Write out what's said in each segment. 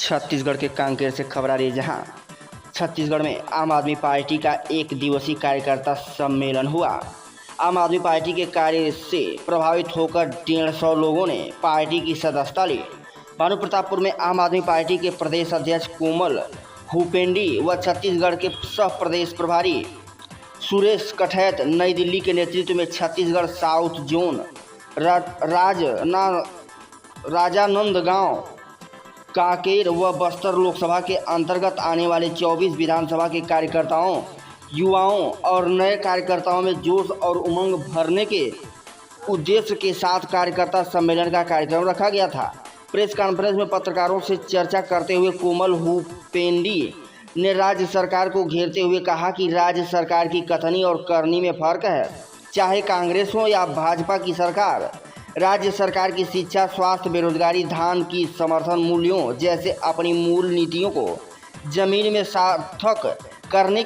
छत्तीसगढ़ के कांकेर से खबर आ रही है, जहां छत्तीसगढ़ में आम आदमी पार्टी का एक दिवसीय कार्यकर्ता सम्मेलन हुआ। आम आदमी पार्टी के कार्य से प्रभावित होकर 150 लोगों ने पार्टी की सदस्यता ली। भानु प्रतापपुर में आम आदमी पार्टी के प्रदेश अध्यक्ष कोमल हुपेंडी व छत्तीसगढ़ के सह प्रदेश प्रभारी सुरेश कठैत नई दिल्ली के नेतृत्व में छत्तीसगढ़ साउथ जोन राजानंदगांव, कांकेर व बस्तर लोकसभा के अंतर्गत आने वाले 24 विधानसभा के कार्यकर्ताओं, युवाओं और नए कार्यकर्ताओं में जोश और उमंग भरने के उद्देश्य के साथ कार्यकर्ता सम्मेलन का कार्यक्रम रखा गया था। प्रेस कॉन्फ्रेंस में पत्रकारों से चर्चा करते हुए कोमल हुपेंडी ने राज्य सरकार को घेरते हुए कहा कि राज्य सरकार की कथनी और करनी में फर्क है। चाहे कांग्रेस हो या भाजपा की सरकार, राज्य सरकार की शिक्षा, स्वास्थ्य, बेरोजगारी, धान की समर्थन मूल्यों जैसे अपनी मूल नीतियों को जमीन में सार्थक करने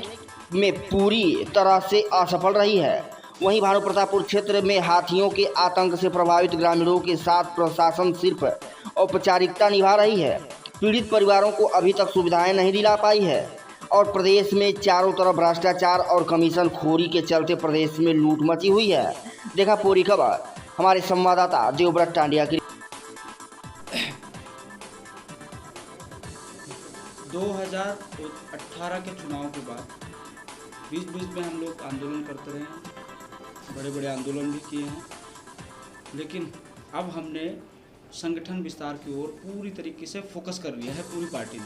में पूरी तरह से असफल रही है। वहीं भानु प्रतापपुर क्षेत्र में हाथियों के आतंक से प्रभावित ग्रामीणों के साथ प्रशासन सिर्फ औपचारिकता निभा रही है। पीड़ित परिवारों को अभी तक सुविधाएं नहीं दिला पाई है और प्रदेश में चारों तरफ भ्रष्टाचार और कमीशन खोरी के चलते प्रदेश में लूट मची हुई है। देखा पूरी खबर हमारे संवाददाता देवव्रत टांडिया की। 2018 के चुनाव के बाद बीच में हम लोग आंदोलन करते रहे हैं, बड़े बड़े आंदोलन भी किए हैं, लेकिन अब हमने संगठन विस्तार की ओर पूरी तरीके से फोकस कर लिया है। पूरी पार्टी ने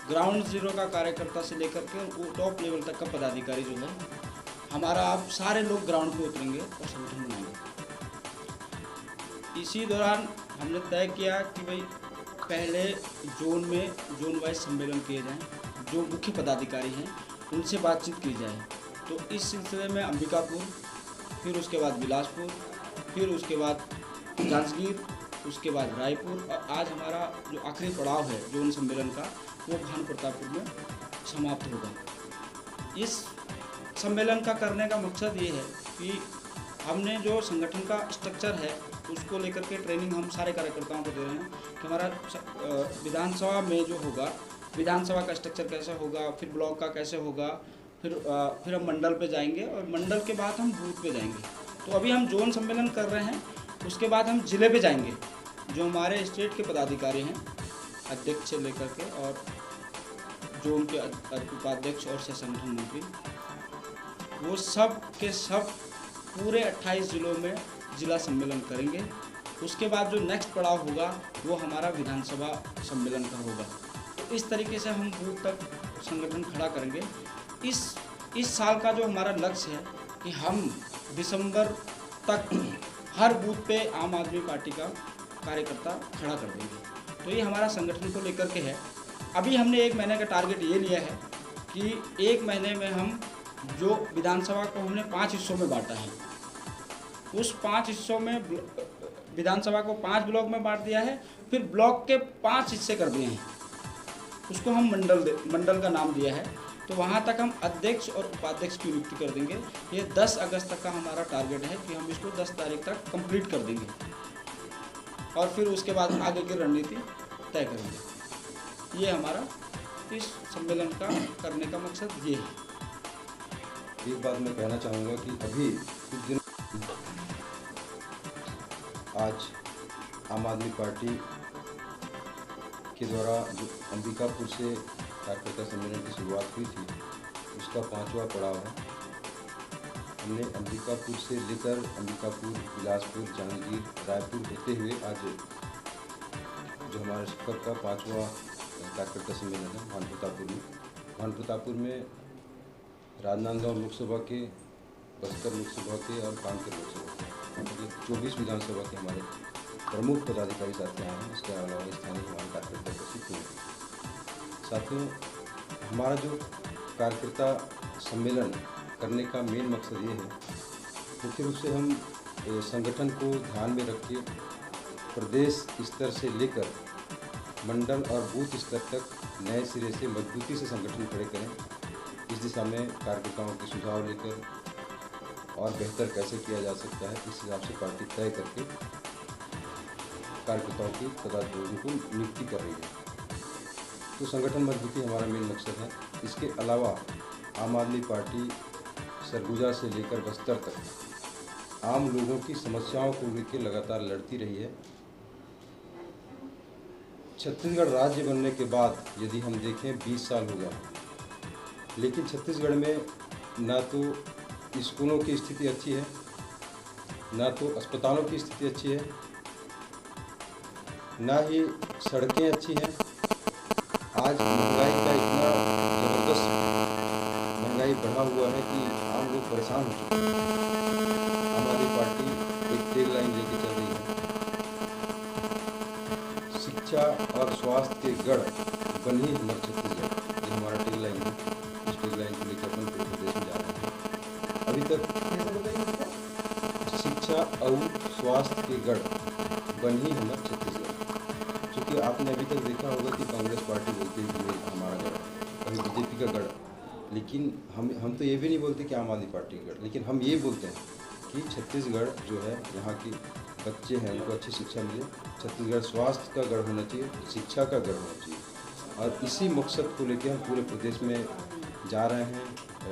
ग्राउंड जीरो का कार्यकर्ता से लेकर के टॉप लेवल तक का पदाधिकारी जो है हमारा, आप सारे लोग ग्राउंड पे उतरेंगे और संगठन बनाएंगे। इसी दौरान हमने तय किया कि भाई पहले जोन में जोन वाइज सम्मेलन किए जाएं, जो मुख्य पदाधिकारी हैं उनसे बातचीत की जाए। तो इस सिलसिले में अंबिकापुर, फिर उसके बाद बिलासपुर, फिर उसके बाद जांजगीर, उसके बाद रायपुर और आज हमारा जो आखिरी पड़ाव है जोन सम्मेलन का वो भानु प्रतापपुर में समाप्त होगा। इस सम्मेलन का करने का मकसद ये है कि हमने जो संगठन का स्ट्रक्चर है उसको लेकर के ट्रेनिंग हम सारे कार्यकर्ताओं को दे रहे हैं कि हमारा विधानसभा में जो होगा, विधानसभा का स्ट्रक्चर कैसे होगा, फिर ब्लॉक का कैसे होगा, फिर हम मंडल पे जाएंगे और मंडल के बाद हम बूथ पे जाएंगे। तो अभी हम जोन सम्मेलन कर रहे हैं, उसके बाद हम जिले पे जाएंगे। जो हमारे स्टेट के पदाधिकारी हैं, अध्यक्ष से लेकर के और जोन के उपाध्यक्ष और संगठन मंत्री, वो सब के सब पूरे 28 जिलों में जिला सम्मेलन करेंगे। उसके बाद जो नेक्स्ट पड़ाव होगा वो हमारा विधानसभा सम्मेलन का होगा। तो इस तरीके से हम बूथ तक संगठन खड़ा करेंगे। इस साल का जो हमारा लक्ष्य है कि हम दिसंबर तक हर बूथ पे आम आदमी पार्टी का कार्यकर्ता खड़ा कर देंगे। तो ये हमारा संगठन को लेकर के है। अभी हमने 1 महीने का टारगेट ये लिया है कि 1 महीने में हम जो विधानसभा को हमने 5 हिस्सों में बांटा है, उस 5 हिस्सों में विधानसभा को 5 ब्लॉक में बांट दिया है, फिर ब्लॉक के 5 हिस्से कर दिए हैं। उसको हम मंडल का नाम दिया है। तो वहाँ तक हम अध्यक्ष और उपाध्यक्ष की नियुक्ति कर देंगे। ये 10 अगस्त तक का हमारा टारगेट है कि हम इसको 10 तारीख तक कंप्लीट कर देंगे और फिर उसके बाद आगे की रणनीति तय करेंगे। ये हमारा इस सम्मेलन का करने का मकसद ये है। एक बात मैं कहना चाहूँगा कि अभी कुछ दिन आज आम आदमी पार्टी के द्वारा जो अंबिकापुर से कार्यकर्ता सम्मेलन की शुरुआत हुई थी, उसका 5वां पड़ाव है। हमने अंबिकापुर से लेकर अंबिकापुर, बिलासपुर, जांजगीर, रायपुर होते हुए आज जो हमारे सफर का 5वां कार्यकर्ता सम्मेलन है भानु प्रतापपुर में राजनांदगांव लोकसभा के, बस्तर लोकसभा के और कांकेर लोकसभा के, मतलब 24 विधानसभा के हमारे प्रमुख पदाधिकारी साथी आए हैं। इसके अलावा स्थानीय हमारे कार्यकर्ता उपस्थित हुए। साथियों, हमारा जो कार्यकर्ता सम्मेलन करने का मेन मकसद ये है, मुख्य रूप से हम संगठन को ध्यान में रख के प्रदेश स्तर से लेकर मंडल और बूथ स्तर तक नए सिरे से मजबूती से संगठन खड़े करें। इस दिशा में कार्यकर्ताओं के सुझाव लेकर और बेहतर कैसे किया जा सकता है, इस हिसाब से पार्टी तय करके कार्यकर्ताओं की पदाधिकारियों को नियुक्ति कर रही है। तो संगठन मजबूती हमारा मेन मकसद है। इसके अलावा आम आदमी पार्टी सरगुजा से लेकर बस्तर तक आम लोगों की समस्याओं को लेकर लगातार लड़ती रही है। छत्तीसगढ़ राज्य बनने के बाद यदि हम देखें 20 साल हो गया, लेकिन छत्तीसगढ़ में ना तो स्कूलों की स्थिति अच्छी है, ना तो अस्पतालों की स्थिति अच्छी है, ना ही सड़कें अच्छी हैं। आज महंगाई का इतना ज़बरदस्त महंगाई बढ़ा हुआ है कि आम लोग परेशान हो चुके हैं। आम आदमी पार्टी एक टैग लाइन लेके चल रही है, शिक्षा और स्वास्थ्य के गढ़ बनी हमर छत्तीसगढ़। ये हमारा टैग लाइन है। इस टैग लाइन को लेकर अपन पूरे प्रदेश में जा रहे हैं। अभी तक शिक्षा और स्वास्थ्य के गढ़ बनी हमर छत्तीसगढ़। क्योंकि आपने अभी तक देखा होगा कि कांग्रेस पार्टी बोलती है कि हमारा गढ़, कभी बीजेपी का गढ़, लेकिन हम तो ये भी नहीं बोलते कि आम आदमी पार्टी का गढ़, लेकिन हम ये बोलते हैं कि छत्तीसगढ़ जो है, यहाँ की बच्चे हैं उनको अच्छी शिक्षा मिले। छत्तीसगढ़ स्वास्थ्य का गढ़ होना चाहिए, शिक्षा का गढ़ होना चाहिए, और इसी मकसद को लेकर हम पूरे प्रदेश में जा रहे हैं।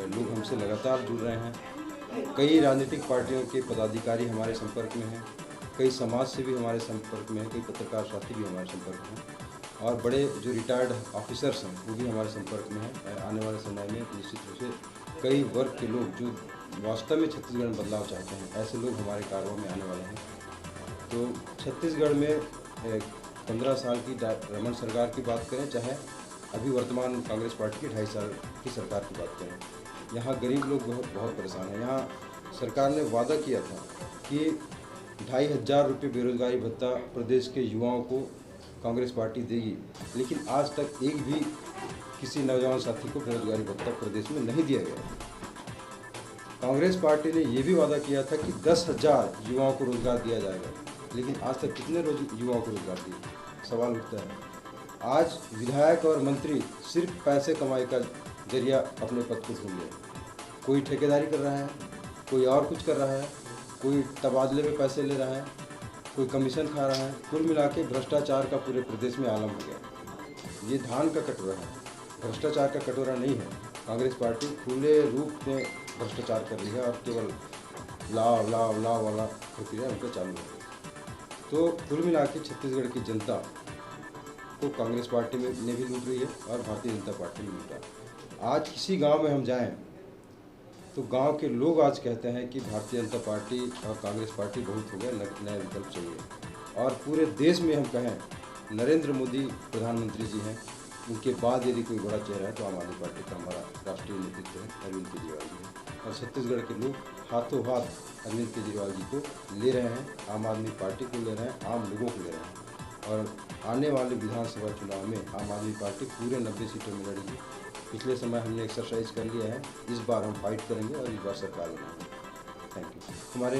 लोग हमसे लगातार जुड़ रहे हैं। कई राजनीतिक पार्टियों के पदाधिकारी हमारे संपर्क में हैं, कई समाज से भी हमारे संपर्क में हैं, कई पत्रकार साथी भी हमारे संपर्क में हैं, और बड़े जो रिटायर्ड ऑफिसर्स हैं वो भी हमारे संपर्क में हैं। आने वाले समय में निश्चित रूप से कई वर्ग के लोग जो वास्तव में छत्तीसगढ़ में बदलाव चाहते हैं, ऐसे लोग हमारे कारवां में आने वाले हैं। तो छत्तीसगढ़ में 15 साल की रमन सरकार की बात करें, चाहे अभी वर्तमान कांग्रेस पार्टी की 2.5 साल की सरकार की बात करें, यहाँ गरीब लोग बहुत परेशान हैं। यहाँ सरकार ने वादा किया था कि 2,500 रुपये बेरोजगारी भत्ता प्रदेश के युवाओं को कांग्रेस पार्टी देगी, लेकिन आज तक एक भी किसी नौजवान साथी को बेरोजगारी भत्ता प्रदेश में नहीं दिया गया। कांग्रेस पार्टी ने ये भी वादा किया था कि 10,000 युवाओं को रोजगार दिया जाएगा, लेकिन आज तक कितने युवाओं को रोजगार दिए? सवाल उठता है। आज विधायक और मंत्री सिर्फ पैसे कमाई का जरिया अपने पद को ढूंढ रहे हैं। कोई ठेकेदारी कर रहा है, कोई और कुछ कर रहा है, कोई तबादले में पैसे ले रहा है, कोई कमीशन खा रहा है। कुल मिला के भ्रष्टाचार का पूरे प्रदेश में आलम हो गया। ये धान का कटोरा है, भ्रष्टाचार का कटोरा नहीं है। कांग्रेस पार्टी खुले रूप में भ्रष्टाचार कर रही है और केवल लाव लाव लाव वाला प्रक्रिया उनका चालू है। तो कुल मिला के छत्तीसगढ़ की जनता को कांग्रेस पार्टी ने भी लूट रही है और भारतीय जनता पार्टी ने लूटा। आज किसी गांव में हम जाएं तो गांव के लोग आज कहते हैं कि भारतीय जनता पार्टी और कांग्रेस पार्टी बहुत हो गया, नया विकल्प चाहिए। और पूरे देश में हम कहें नरेंद्र मोदी प्रधानमंत्री जी हैं, उनके बाद यदि कोई बड़ा चेहरा है तो आम आदमी पार्टी का हमारा राष्ट्रीय नेतृत्व है अरविंद केजरीवाल जी है। और छत्तीसगढ़ के लोग हाथों हाथ अरविंद केजरीवाल जी को ले रहे हैं, आम आदमी पार्टी को ले रहे हैं, आम लोगों को ले रहे हैं। और आने वाले विधानसभा चुनाव में आम आदमी पार्टी पूरे 90 सीटों में लड़ेगी। पिछले समय हमने एक्सरसाइज कर लिया है, इस बार हम फाइट करेंगे और इस बार सरकार बनाएंगे। Thank you. हमारे